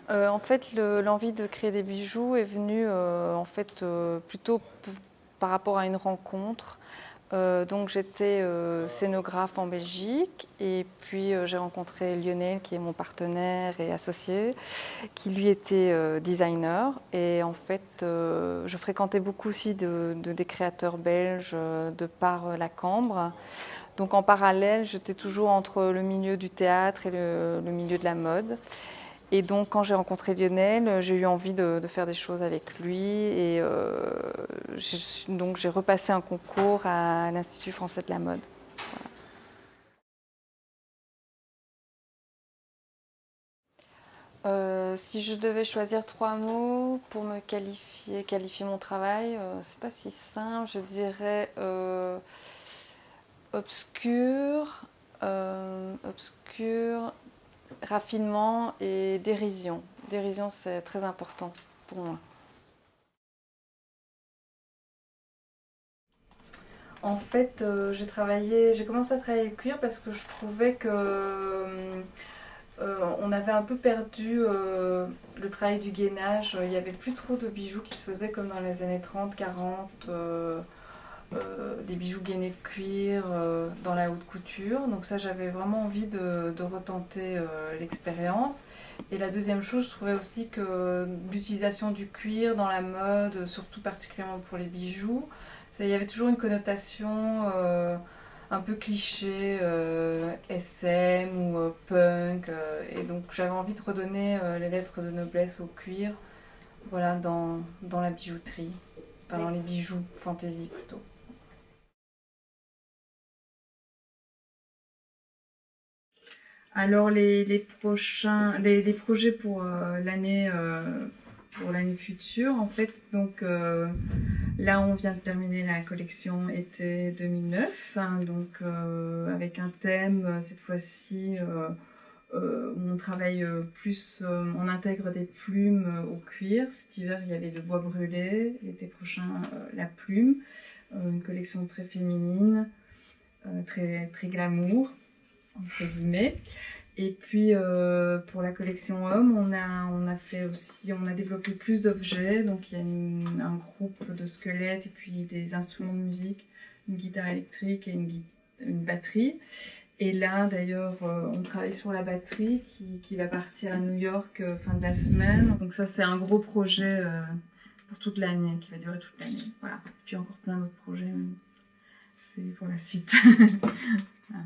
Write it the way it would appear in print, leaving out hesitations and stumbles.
En fait, l'envie de créer des bijoux est venue plutôt par rapport à une rencontre. Donc j'étais scénographe en Belgique et puis j'ai rencontré Lionel qui est mon partenaire et associé, qui lui était designer. Et en fait, je fréquentais beaucoup aussi des créateurs belges de par la Cambre. Donc en parallèle, j'étais toujours entre le milieu du théâtre et le milieu de la mode. Et donc, quand j'ai rencontré Lionel, j'ai eu envie de faire des choses avec lui. Et donc, j'ai repassé un concours à l'Institut français de la mode. Si je devais choisir trois mots pour me qualifier mon travail, c'est pas si simple. Je dirais obscur, obscur, raffinement et dérision. Dérision, c'est très important pour moi. En fait, j'ai commencé à travailler le cuir parce que je trouvais que on avait un peu perdu le travail du gainage. Il n'y avait plus trop de bijoux qui se faisaient comme dans les années 30, 40, des bijoux gainés de cuir dans la haute couture. Donc ça, j'avais vraiment envie de retenter l'expérience. Et la deuxième chose, je trouvais aussi que l'utilisation du cuir dans la mode, surtout particulièrement pour les bijoux, il y avait toujours une connotation un peu cliché, SM ou punk. Et donc j'avais envie de redonner les lettres de noblesse au cuir, voilà, dans la bijouterie, enfin dans les bijoux fantaisie plutôt. Alors les projets pour l'année future, en fait, donc là on vient de terminer la collection été 2009, hein, donc avec un thème cette fois-ci où on travaille on intègre des plumes au cuir. Cet hiver il y avait le bois brûlé, l'été prochain la plume, une collection très féminine, très glamour entre guillemets. Et puis pour la collection homme, on a développé plus d'objets. Donc il y a un groupe de squelettes et puis des instruments de musique, une guitare électrique et une batterie. Et là d'ailleurs, on travaille sur la batterie qui va partir à New York fin de la semaine. Donc ça c'est un gros projet pour toute l'année, qui va durer toute l'année. Voilà. Et puis encore plein d'autres projets, mais c'est pour la suite. Voilà.